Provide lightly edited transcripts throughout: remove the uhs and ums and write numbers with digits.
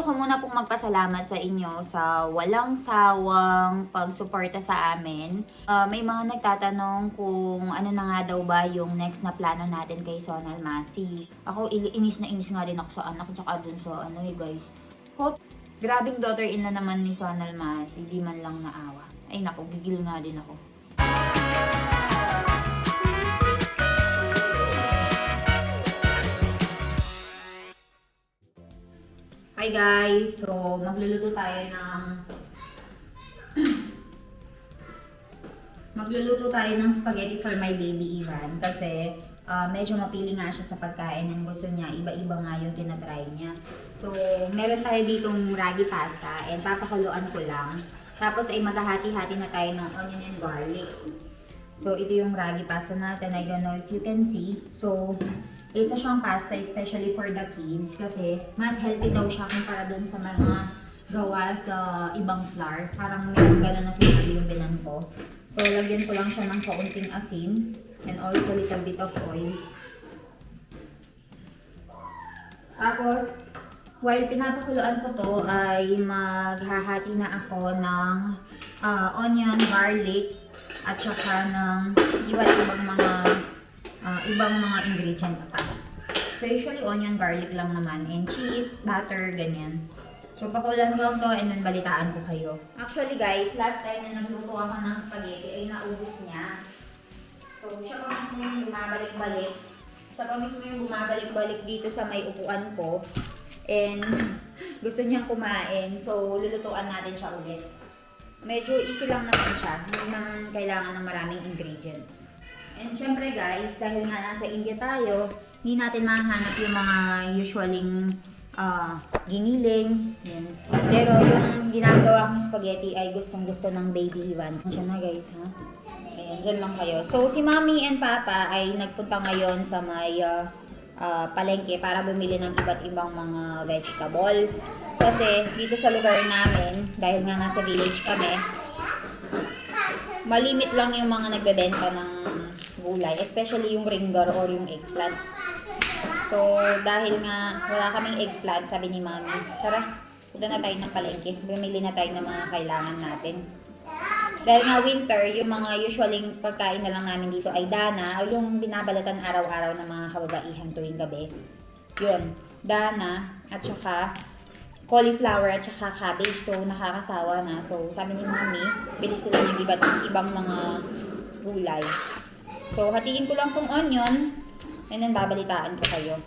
gusto ko muna pong magpasalamat sa inyo sa walang sawang pagsuporta sa amin. May mga nagtatanong kung ano na nga daw ba yung next na plano natin kay Sonal Masi. Ako, inis na inis nga din ako sa anak tsaka dun sa ano guys. Hope, grabing daughter-in-law naman ni Sonal Masi, di man lang naawa. Ay naku, gigil nga din ako. Hi guys! So, magluluto tayo ng spaghetti for my baby Ivan kasi medyo mapili nga siya sa pagkain and gusto niya, iba-iba nga yung tinatry niya. So, meron tayo ditong ragi pasta and papakuluan ko lang. Tapos ay maghahati-hati na tayo ng onion and garlic. So, ito yung ragi pasta natin. I don't know if you can see. So, isa siyang pasta, especially for the kids, kasi mas healthy daw siya kumpara dun sa mga gawa sa ibang flour. Parang meron gano'n na sinabi yung binan ko. So, lagyan ko lang siya ng kaunting asin and also little bit of oil. Tapos, while pinapakuluan ko to, ay maghahati na ako ng onion, garlic, at saka ng ibang mga ingredients pa. So, usually onion, garlic lang naman, and cheese, butter, ganyan. So, pakulan ko lang to and then balitaan ko kayo. Actually guys, last time na nagluto ako ng spaghetti ay naubos niya. So, siya pa mismo yung bumabalik-balik. Siya pa mismo yung bumabalik-balik dito sa may upuan ko. And gusto niyang kumain. So, lulutuan natin siya ulit. Medyo easy lang naman siya. Hindi naman kailangan ng maraming ingredients. And syempre guys, dahil nga nasa India tayo, hindi natin mahanap yung mga usualing giniling. Yan. Pero yung ginagawa kong spaghetti ay gustong-gusto ng baby Ivan. Diyan na guys, ha? Ayan, dyan lang kayo. So, si Mommy and Papa ay nagpunta ngayon sa may palengke para bumili ng iba't ibang mga vegetables. Kasi dito sa lugar namin, dahil nga nasa village kami, malimit lang yung mga nagbebenta ng gulay, especially yung ringgor or yung eggplant. So, dahil nga wala kaming eggplant, sabi ni Mami, tara, punta na tayo ng palengke. Bumili na tayo ng mga kailangan natin. Dahil nga winter, yung mga usualing pagkain na lang namin dito ay dana, o yung binabalatan araw-araw ng mga kababaihan tuwing gabi. Yun, dana, at saka cauliflower at saka cabbage. So, nakakasawa na. So, sabi ni Mami, bili sila ng ibang mga gulay. So, hatiin ko lang tong onion and then babalitaan ko kayo.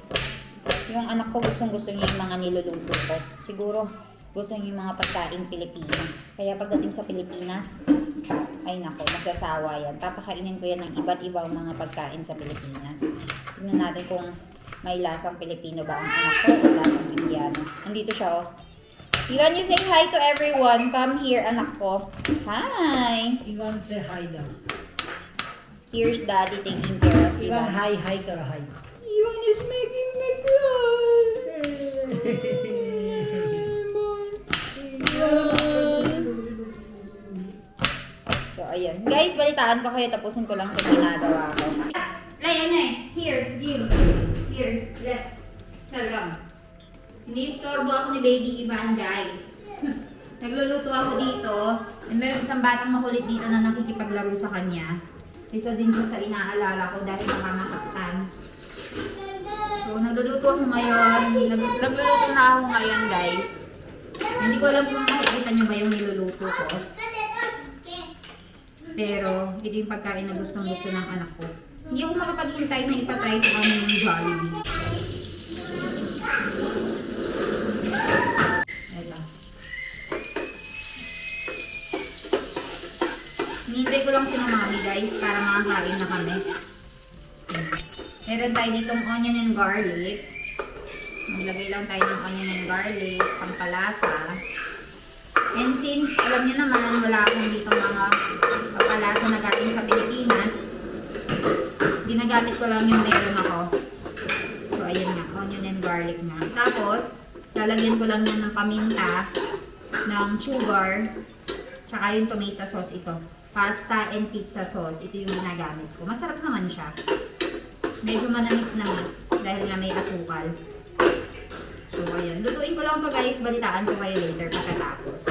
Yung anak ko gustong-gusto niya yung mga niluluto ko. Siguro, gusto niya yung mga pagkain Pilipino. Kaya pagdating sa Pilipinas, ay nako, magsasawa yan. Papakainin ko yan ng iba't ibang mga pagkain sa Pilipinas. Tignan natin kung may lasang Pilipino ba ang anak ko o lasang Indiano. Nandito siya, oh. Ivan, you say hi to everyone. Come here, anak ko. Hi! Ivan, say hi daw. Here's Daddy taking care of Ivan, Ivan. hi kara, hi. Ivan is making me cry. So, ayan. Guys, balitaan ko kayo. Tapusin ko lang itong ginagawa ko. Lay, ano eh. Here, give. Here, left. Salam. Ini-istorbo ako ni Baby Ivan, guys. Nagluluto ako dito. And meron isang batang makulit dito na nakikipaglaro sa kanya. Isa din siya sa inaalala ko dahil nakamasaktan. So, nagluluto ako ngayon. Nagluluto na ako ngayon, guys. Hindi ko alam kung nakikita nyo ba yung niluluto ko. Pero, ito yung pagkain na gustong-gusto ng anak ko. Hindi ako makapaghintay na ipatry sa kanya yung Jollibee. Ito. Hinihintay ko lang si Mami guys para makakain na kami. Meron tayo ditong onion and garlic. Maglagay lang tayo ng onion and garlic, pampalasa. And since alam niyo naman wala akong ditong mga pampalasa na galing sa Pilipinas, ginagamit ko lang yung meron ako. So ayun nga, onion and garlic na. Tapos, lalagyan ko lang yan ng paminta, ng sugar, tsaka yung tomato sauce ito. Pasta and pizza sauce. Ito yung ginagamit ko. Masarap naman siya. Medyo manamis-namis dahil nga may asukal. So, ayan. Lutuin ko lang to guys. Balitaan ko kayo later pagkatapos.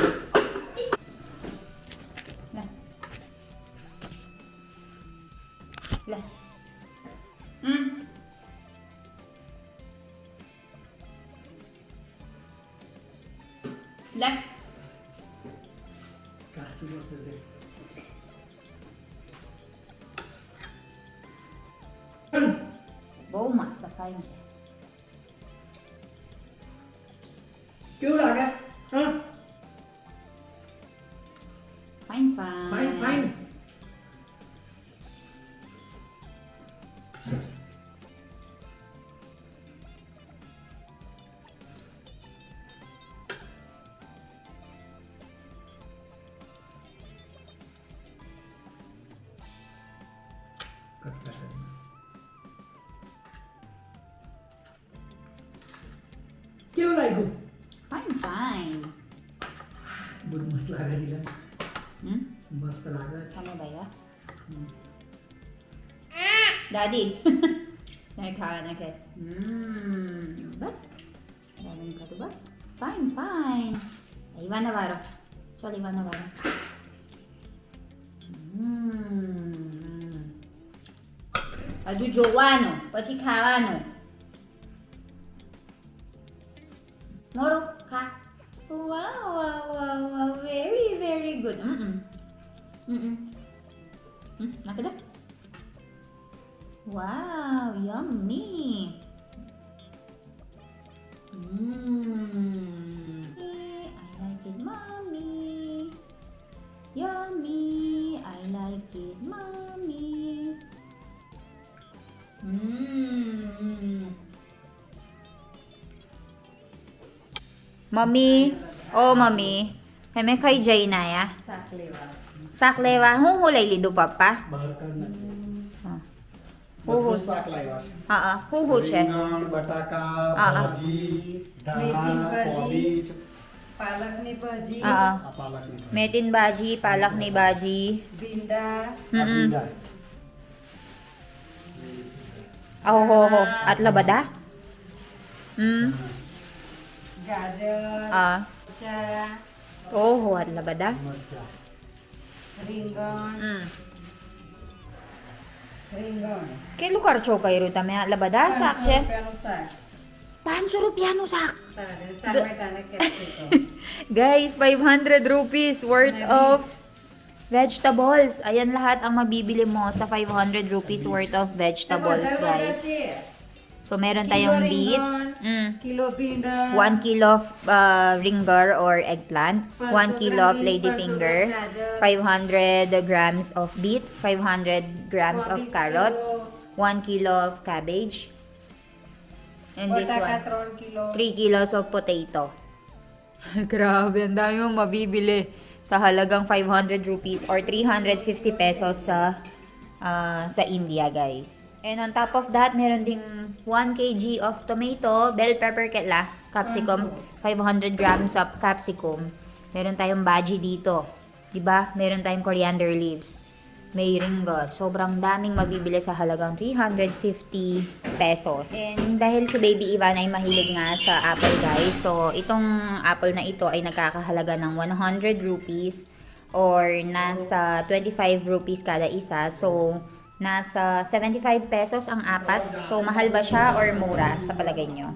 La. La. La. Kaçı basıldı. Bom, masta fine siya. क्यों लगा हाँ Fine, fine. Fine fine क्यों लागू Fine, fine. बहुत मस्त लगा जिला Hmm? मस्त लगा Sama ba ya? Daddy. Nagkain na kay. Bas. Dalam ka to bas. Fine, fine. Ay, Iwan Navarro. Sorry, Iwan Navarro. Hajdu joવાનો, પછી ખાવાનો. Moro, ka. Wow, wow, wow, wow. Very, very good. Nakita? Wow, yummy. I like it, mommy. Yummy. I like it, mommy. Mommy, oh mommy, kami kay Jay na ya. Saklewa, huhulay lido papa. बाहर करना Huhu. Huhu che. રીંગણ, બટાકા, હા, હા. ભાજી, મેથીની ધાણા, ભાજી. કોબીજ, પાલકની ભાજી આ પાલકની ભાજી. Metin baji, palak ni baji. ભીંડા આ ભીંડા. Ho. At labada? ગાજર મરચાં Oh, at labada? મરચાં. રીંગણ રીંગણ Kilo karcho kayo tame at labada? Sak che? રૂપિયાનું શાક 500 rupiah no sak. તારે ટામેટાને capsicum Guys, 500 rupees worth of vegetables. Ayan lahat ang mabibili mo sa 500 rupees worth of vegetables, guys. So, meron tayong beet. Kilo ભીંડા 1 kilo of ringer or eggplant, 1 kilo of ladyfinger, 500 grams of beet, 500 grams of carrots, 1 kilo of cabbage, and this બટાકા one, 3 કિલો 3 kilos of potato. Grabe, ang dami mong mabibili sa halagang 500 rupees or 350 pesos sa India, guys. And on top of that, meron ding 1 kg of tomato, bell pepper ketla, capsicum, 500 grams of capsicum. Meron tayong baji dito. Diba? Meron tayong coriander leaves. May ringer. Sobrang daming mabibili sa halagang 350 pesos. And dahil si Baby Ivan ay mahilig nga sa apple, guys. So, itong apple na ito ay nagkakahalaga ng 100 rupees or nasa 25 rupees kada isa. So, nasa 75 pesos ang apat. So, mahal ba siya or mura sa palagay nyo?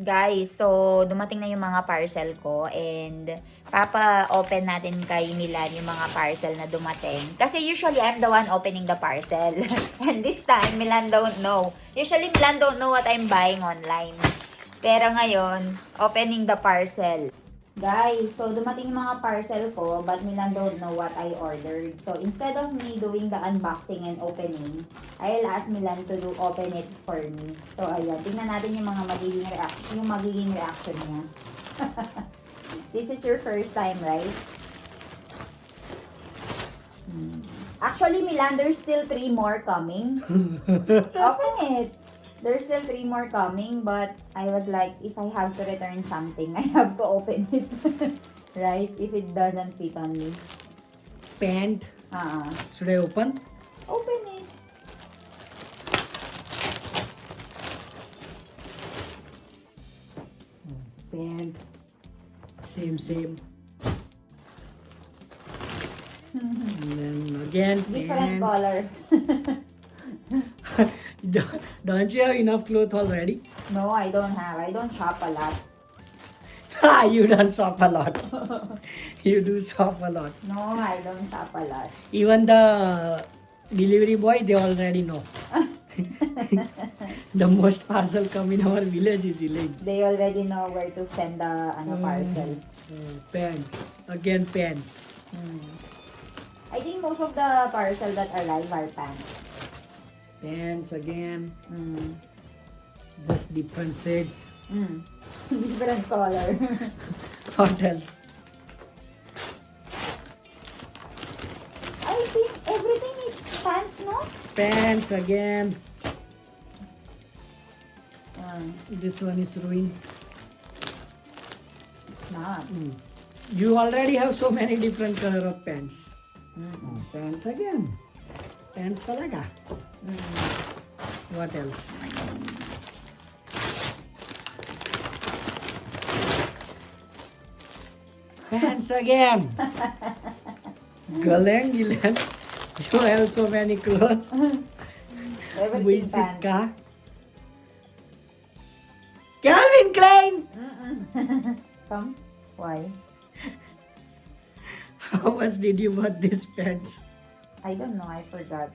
Guys, so dumating na yung mga parcel ko and papa-open natin kay Milan yung mga parcel na dumating. Kasi usually I'm the one opening the parcel. And this time, Milan don't know. Usually, Milan don't know what I'm buying online. Pero ngayon, opening the parcel. Guys, so dumating yung mga parcel ko but Milan don't know what I ordered. So instead of me doing the unboxing and opening, I'll ask Milan to open it for me. So ayan, tingnan natin yung mga magiging reaction niya. This is your first time, right? Actually, Milan, there's still 3 more coming. Open it. There's still 3 more coming, but I was like, if I have to return something, I have to open it. Right? If it doesn't fit on me. Pant should I open Open it. Pant. Same. And then again Different pants. color. Don't you have enough clothes already? No, I don't have. I don't shop a lot. You don't shop a lot. You do shop a lot. No, I don't shop a lot. Even the delivery boy, they already know. The most parcel come in our village is village. They already know where to send the parcel. Pants. Again pants. I think most of the parcel that arrive are pants. Pants again. Mm. Just different shades. Different color. What else? I think everything is pants, no? Pants again. It's This one is ruined. not. You already have so many different color of pants. Pants again. Pants talaga. What else? Pants again. Galing, Gilan. You have so many clothes. Everything Visit pants. ka. Calvin Klein! Come? Why? How much did you buy these pants? I don't know. I forgot.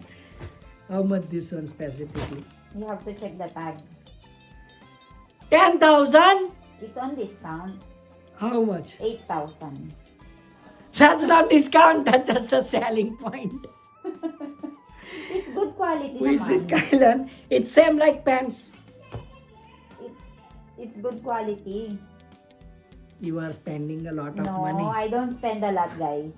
How much this one specifically? You have to check the tag. 10,000? It's on discount. How much? 8,000. That's not discount, that's just a selling point. It's good quality Visit naman. Kailan. It's same like pants. It's good quality. You are spending a lot of No, money. I don't spend a lot, guys.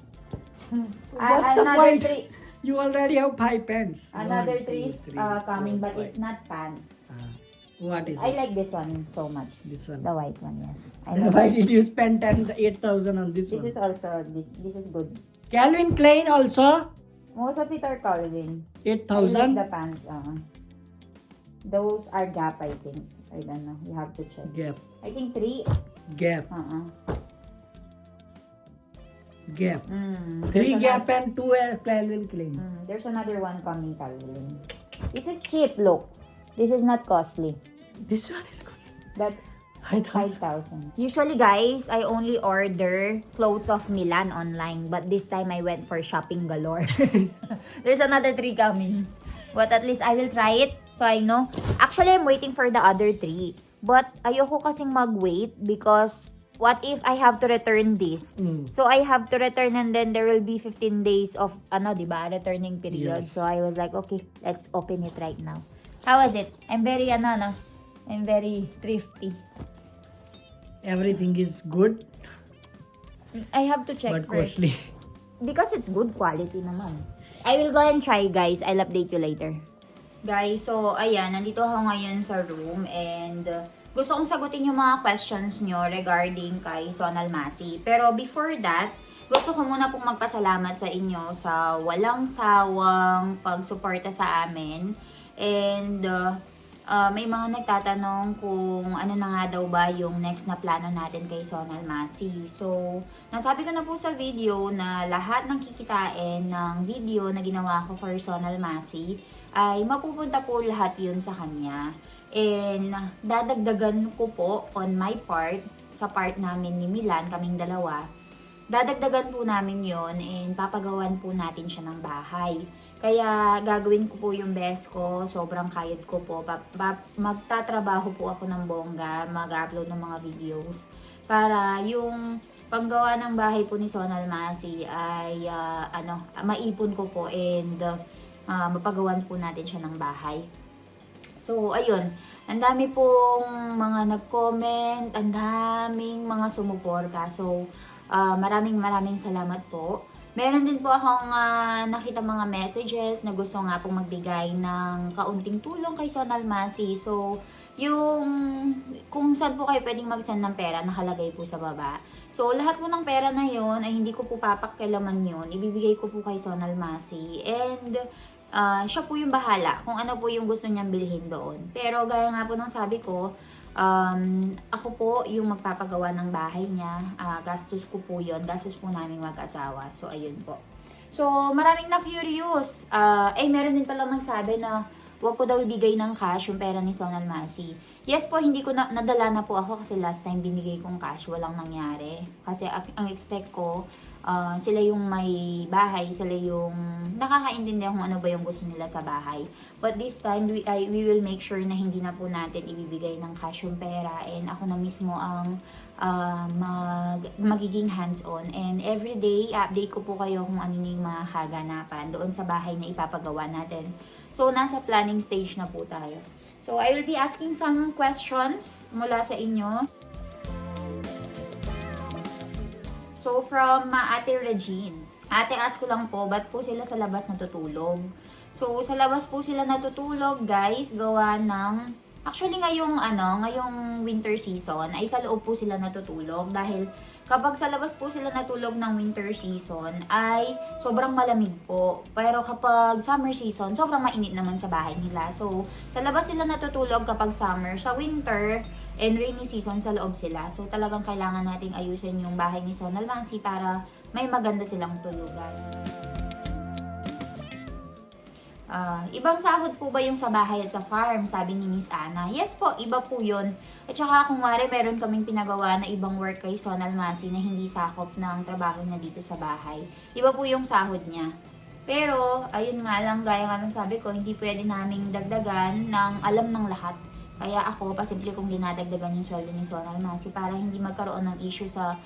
What's the Another point? three. You already have 5 pants. Another One, three two, is three, coming, four, but five. it's not pants. What is I it? like this one so much. This one. The white one, yes. I Then love why it. did you spend 8,000 on this This one? is also this is good. Calvin Klein also Most of it are Calvin. I like 8,000. the pants. Those are Gap, I think. I don't know. You have to check. Gap. I think 3. Gap. Gap. 3 There's Gap and 2 Calvin Klein. There's another one coming, Calvin. This is cheap, look. This is not costly. This one is good. That 5,000. 5,000. Usually, guys, I only order clothes of Milan online. But this time, I went for shopping galore. There's another 3 coming. But at least I will try it. So I know. Actually, I'm waiting for the other 3. But ayoko kasing mag-wait because what if I have to return this? So I have to return and then there will be 15 days of diba, returning period. Yes. So I was like, okay, let's open it right now. How was it? I'm very I'm very thrifty. Everything is good I have to check but first. costly. Because it's good quality naman. I will go and try, guys. I'll update you later. Guys, so ayan, nandito ako ngayon sa room and gusto kong sagutin yung mga questions nyo regarding kay Sonal Masi. Pero before that, gusto ko muna pong magpasalamat sa inyo sa walang sawang pagsuporta sa amin. And may mga nagtatanong kung ano na nga daw ba yung next na plano natin kay Sonal Masi. So, nasabi ko na po sa video na lahat ng kikitain ng video na ginawa ko for Sonal Masi ay mapupunta po lahat yun sa kanya. And dadagdagan ko po on my part, sa part namin ni Milan, kaming dalawa, dadagdagan po namin yon and papagawan po natin siya ng bahay. Kaya gagawin ko po yung best ko, sobrang kayod ko po. Magtatrabaho po ako ng bongga, mag-upload ng mga videos para yung paggawa ng bahay po ni Sonal Masi ay maipon ko po and mapagawan po natin siya ng bahay. So, ayun. Ang dami pong mga nag-comment, ang daming mga sumuporta. So, maraming salamat po. Meron din po akong nakita mga messages na gusto nga pong magbigay ng kaunting tulong kay Sonal Masi. So, yung kung saan po kayo pwedeng mag-send ng pera, nakalagay po sa baba. So, lahat po ng pera na yon ay hindi ko po papakialaman yun. Ibibigay ko po kay Sonal Masi. And siya po yung bahala kung ano po yung gusto niyang bilhin doon. Pero gaya nga po ng sabi ko, Ako po yung magpapagawa ng bahay niya. Gastos ko po yun. Gastos po namin mag-asawa. So, ayun po. So, maraming na-curious. Meron din palang nagsabi na wag ko daw ibigay ng cash yung pera ni Sonal Masi. Yes po, hindi ko nadala na po ako kasi last time binigay kong cash, walang nangyari. Kasi ang expect ko, sila yung may bahay, sila yung nakakaintindihan kung ano ba yung gusto nila sa bahay. But this time, we will make sure na hindi na po natin ibibigay ng cash yung pera and ako na mismo ang magiging hands-on. And everyday, update ko po kayo kung ano yung mga kaganapan doon sa bahay na ipapagawa natin. So, nasa planning stage na po tayo. So, I will be asking some questions mula sa inyo. So, from Ate Regine. Ate, ask ko lang po, ba't po sila sa labas natutulog? So, sa labas po sila natutulog, guys, gawa ng... Actually, ngayong winter season, ay sa loob po sila natutulog. Dahil kapag sa labas po sila natulog ng winter season, ay sobrang malamig po. Pero kapag summer season, sobrang mainit naman sa bahay nila. So, sa labas sila natutulog kapag summer. Sa winter and rainy season, sa loob sila. So, talagang kailangan nating ayusin yung bahay ni Sonal Masi para may maganda silang tulugan. Ibang sahod po ba yung sa bahay at sa farm? Sabi ni Miss Ana. Yes po, iba po yun. At saka kung wari, meron kaming pinagawa na ibang work kay Sonal Masi na hindi sakop ng trabaho niya dito sa bahay. Iba po yung sahod niya. Pero, ayun nga lang, gaya nga ng sabi ko, hindi pwede naming dagdagan ng alam ng lahat. Kaya ako, pasimple kong dinadagdagan yung sweldo ni Sonal Masi para hindi magkaroon ng issue sa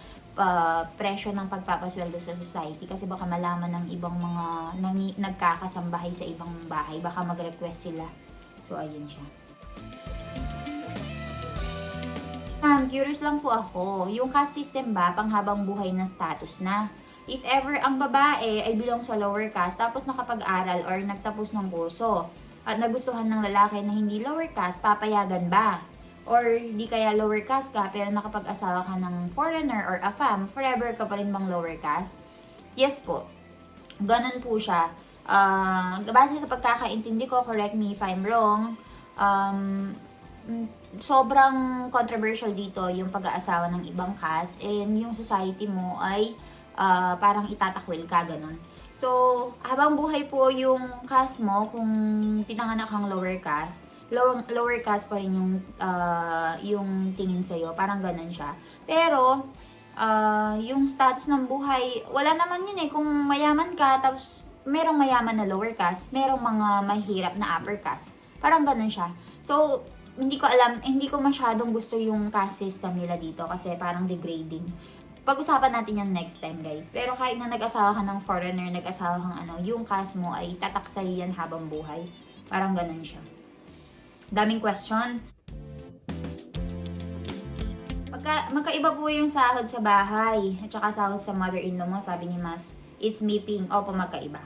presyo ng pagpapasweldo sa society kasi baka malaman ng ibang mga nagkakasambahay sa ibang bahay, baka mag-request sila. So, ayun siya. Curious lang po ako, yung caste system ba, panghabang buhay na status na? If ever ang babae ay belong sa lower caste tapos nakapag-aral or nagtapos ng kurso at nagustuhan ng lalaki na hindi lower caste, papayagan ba? Or di kaya lower caste ka pero nakapag-asawa ka ng foreigner or a fam, forever ka pa rin bang lower caste? Yes po. Ganon po siya. Base sa pagkakaintindi ko, correct me if I'm wrong, sobrang controversial dito yung pag-aasawa ng ibang caste and yung society mo ay parang itatakwil ka, ganon. So, habang buhay po yung caste mo, kung pinanganak kang lower caste pa rin yung tingin sa'yo. Parang ganun siya. Pero, yung status ng buhay, wala naman yun eh. Kung mayaman ka, tapos merong mayaman na lower caste, merong mga mahirap na upper caste. Parang ganun siya. So, hindi ko alam, hindi ko masyadong gusto yung caste system nila dito kasi parang degrading. Pag-usapan natin yan next time, guys. Pero kahit na nag-asawa ka ng foreigner, nag-asawa kang yung caste mo ay tataksay yan habang buhay. Parang ganun siya. Daming question. Magkaiba po yung sahod sa bahay at saka sahod sa mother-in-law mo, sabi ni Mas. It's meeping. Opo, magkaiba.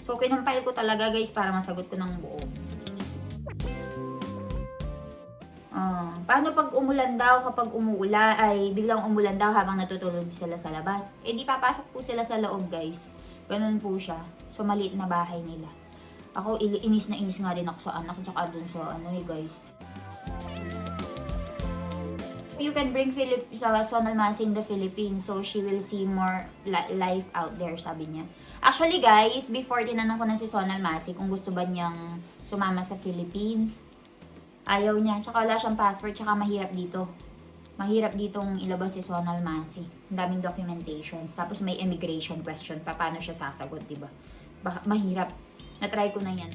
So, kinumpile ko talaga, guys, para masagot ko ng buo. Paano pag umulan daw, kapag umuulan, ay biglang umulan daw habang natutulog sila sa labas? Eh, di papasok po sila sa loob, guys. Ganun po siya. So, maliit na bahay nila. Ako, inis na inis nga din ako sa anak, tsaka dun sa guys. You can bring Sonal Masi in the Philippines, so she will see more life out there, sabi niya. Actually, guys, before tinanong ko na si Sonal Masi kung gusto ba niyang sumama sa Philippines, ayaw niya. Tsaka wala siyang passport, tsaka mahirap dito. Mahirap ditong ilabas si Sonal Masi. Ang daming documentations. Tapos may immigration question pa, paano siya sasagot, diba? Mahirap. Na-try ko na yan.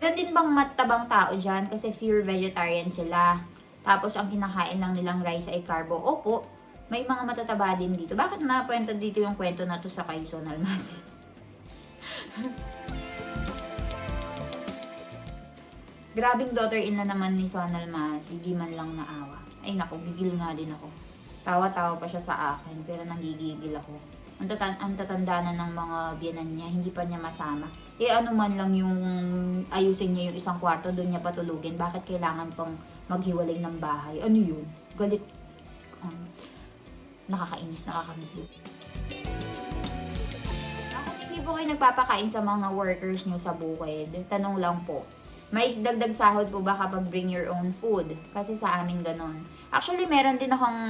Meron din bang matabang tao dyan? Kasi pure vegetarian sila. Tapos ang kinakain lang nilang rice ay carbo. Opo, may mga matataba din dito. Bakit napuwento dito yung kwento na to sa kay Sonal Masi? Grabing daughter-in-law naman ni Sonal Masi. Di man lang naawa. Ay naku, gigil nga din ako. Tawa-tawa pa siya sa akin, pero nanggigigil ako. Ang tatanda na ng mga biyanan niya, hindi pa niya masama. Eh ano man lang yung ayusin niya yung isang kwarto, doon niya patulugin. Bakit kailangan pang maghiwalay ng bahay? Ano yun? Galit. Nakakainis, nakakagigil. Bakit hindi po kayo nagpapakain sa mga workers niyo sa bukid? Tanong lang po. May dagdag sahod po ba kapag bring your own food? Kasi sa amin ganon. Actually, meron din akong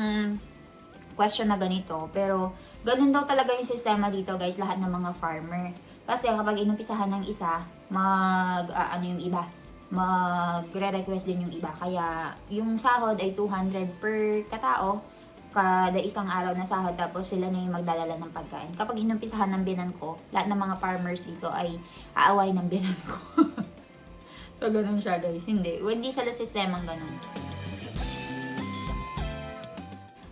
question na ganito. Pero, ganun daw talaga yung sistema dito guys, lahat ng mga farmer. Kasi kapag inumpisahan ng isa, ano yung iba? Magre-request din yung iba. Kaya, yung sahod ay 200 per katao, kada isang araw na sahod, tapos sila na yung magdadala ng pagkain. Kapag inumpisahan ng binan ko, lahat ng mga farmers dito ay aaway ng binan ko. So, ganun siya guys. Hindi sila sistemang ganun.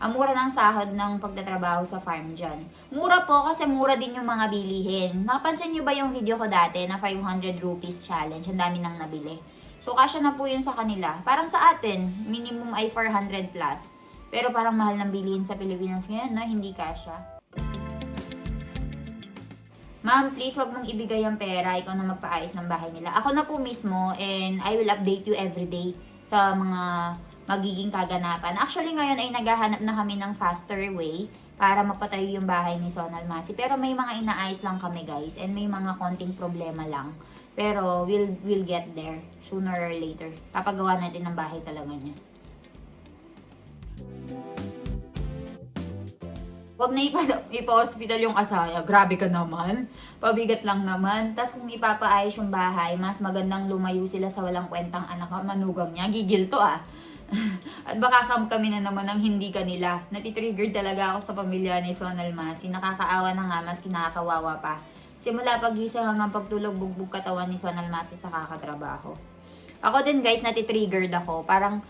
Ang mura ng sahod ng pagtatrabaho sa farm dyan. Mura po kasi mura din yung mga bilihin. Nakapansin nyo ba yung video ko dati na 500 rupees challenge? Ang dami nang nabili. So, kasya na po yun sa kanila. Parang sa atin, minimum ay 400 plus. Pero parang mahal ng bilihin sa Pilipinas ngayon, no? Hindi kasya. Ma'am, please wag mong ibigay ang pera. Ikaw na magpaayos ng bahay nila. Ako na po mismo and I will update you everyday sa mga magiging kaganapan. Actually, ngayon ay naghahanap na kami ng faster way para mapatayo yung bahay ni Sonal Masi. Pero may mga inaayos lang kami guys and may mga konting problema lang. Pero we'll get there sooner or later. Papagawa natin ng bahay talaga niya. Huwag na ipa-hospital yung asawa. Grabe ka naman. Pabigat lang naman. Tapos kung ipapaayos yung bahay, mas magandang lumayo sila sa walang kwentang anak. Manugang niya. Gigil to ah. At baka kami na naman ng hindi kanila. Natitrigger talaga ako sa pamilya ni Sonal Masi. Nakakaawa na nga, mas kinakawawa pa. Simula pagising hanggang pagtulog, bugbog katawan ni Sonal Masi sa kakatrabaho. Ako din guys, natitriggered ako. Parang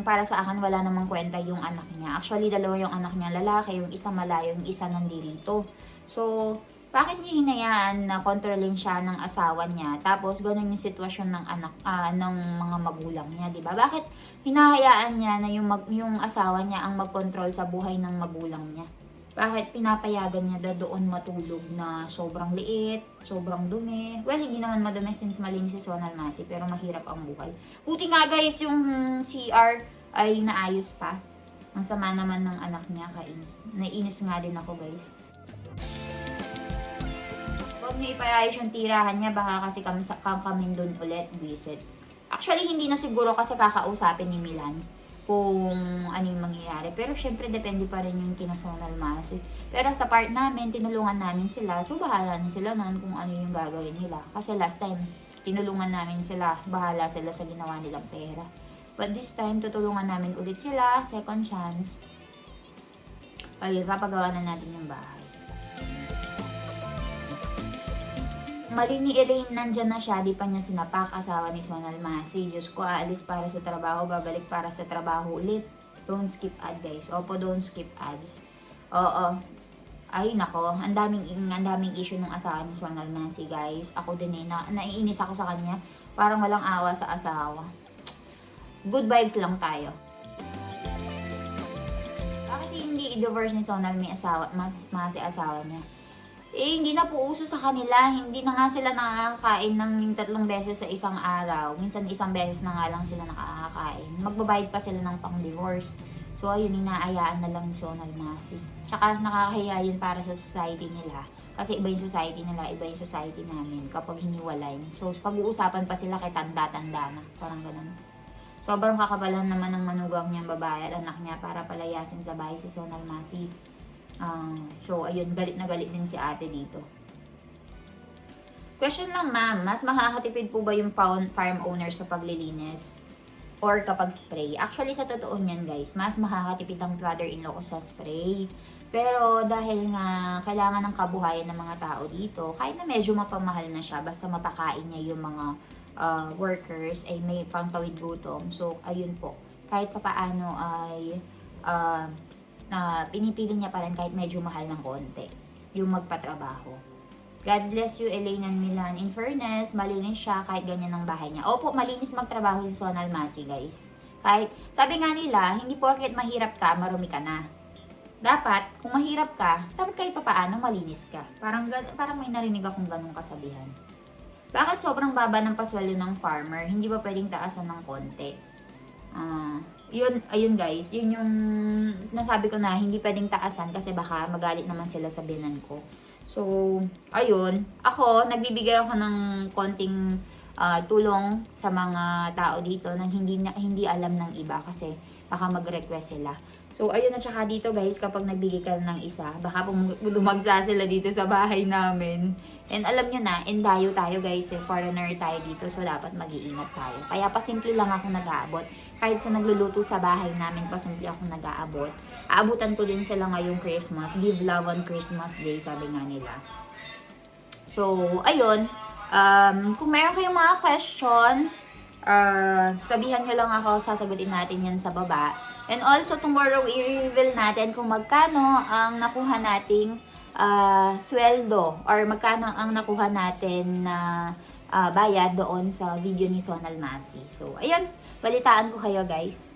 para sa akin wala namang kwenta yung anak niya. Actually, dalawa yung anak niya, lalaki, yung isa malayo, yung isa nandito. So, bakit niya hinayaan na kontrolin siya ng asawa niya? Tapos, ganun yung sitwasyon ng anak, ng mga magulang niya, di ba? Bakit hinahayaan niya na yung asawa niya ang magkontrol sa buhay ng magulang niya? Bakit pinapayagan niya na doon matulog na sobrang liit, sobrang dumi? Well, hindi naman madumi since malinis si Sonal Masi, pero mahirap ang buhay. Buti nga guys, yung CR ay naayos pa. Ang sama naman ng anak niya, kainis. Naiinis nga din ako guys. Huwag niyo ipaayos yung tirahan niya, baka kasi kami doon ulit, visit. Actually, hindi na siguro kasi kakausapin ni Milan kung ano yung mangyayari. Pero syempre, depende pa rin yung kina Sonal Masi. Pero sa part namin, tinulungan namin sila. So, bahala na sila noon kung ano yung gagawin nila. Kasi last time, tinulungan namin sila. Bahala sila sa ginawa nilang pera. But this time, tutulungan namin ulit sila. Second chance. Ayun, papagawa na natin yung bahay. Mali ni Elaine, nandyan na siya, di pa niya sinapak, asawa ni Sonal Masi. Diyos ko, aalis para sa trabaho, babalik para sa trabaho ulit. Don't skip ad, guys. Opo, don't skip ads. Oo. Ay, nako. Ang daming issue ng asawa ni Sonal Masi, guys. Ako din eh, naiinis ako sa kanya. Parang walang awa sa asawa. Good vibes lang tayo. Bakit hindi i-divorce ni Sonal Masi asawa niya? Eh, hindi na po uso sa kanila. Hindi na nga sila nakakakain ng 3 beses sa isang araw. Minsan isang beses na nga lang sila nakakakain. Magbabayad pa sila ng pang-divorce. So, ayun, inaayaan na lang ni Sonal Masi. Tsaka nakakahiya yun para sa society nila. Kasi iba yung society nila, iba yung society namin kapag hiniwalay. So, pag-uusapan pa sila kay tanda-tanda na. Parang ganun. Sobrang kakabalan naman ng manugang niyang babae at anak niya para palayasin sa bahay si Sonal Masi. So, ayun, galit na galit din si ate dito. Question lang, ma'am. Mas makakatipid po ba yung farm owner sa paglilinis? Or kapag spray? Actually, sa totoo niyan, guys, mas makakatipid ang brother-in-law ko sa spray. Pero, dahil nga kailangan ng kabuhayan ng mga tao dito, kahit na medyo mapamahal na siya, basta mapakain niya yung mga workers, ay may pangtawid gutom. So, ayun po. Kahit papaano ay na pinipili niya pa rin kahit medyo mahal ng konti yung magpatrabaho. God bless you, Elaine and Milan. In fairness, malinis siya kahit ganyan ang bahay niya. Opo, malinis magtrabaho si Sonal Masi, guys. Kahit, sabi nga nila, hindi porket mahirap ka, marumi ka na. Dapat, kung mahirap ka, dapat kahit papaano malinis ka. Parang may narinig akong ganung kasabihan. Bakit sobrang baba ng pasweldo ng farmer? Hindi ba pwedeng taasan ng konti? Ayun guys, yun yung nasabi ko na hindi pwedeng taasan kasi baka magalit naman sila sa binan ko. So, ayun, ako, nagbibigay ako ng konting tulong sa mga tao dito na hindi alam ng iba kasi baka mag-request sila. So, ayun, at saka dito guys, kapag nagbigay ka ng isa, baka dumagsa sila dito sa bahay namin. And alam nyo na, endayo tayo guys, foreigner tayo dito, so dapat mag-iingat tayo. Kaya pasimple lang ako nag-aabot. Kahit sa nagluluto sa bahay namin, pasimple ako nag-aabot. Aabutan ko din sila ngayong Christmas. Give love on Christmas Day, sabi nga nila. So, ayun. Kung mayroon kayong mga questions, sabihan nyo lang ako, sasagutin natin yan sa baba. And also, tomorrow, i-reveal natin kung magkano ang nakuha nating sweldo or magkano ang nakuha natin na bayad doon sa video ni Sonal Masi. So, ayan, balitaan ko kayo guys.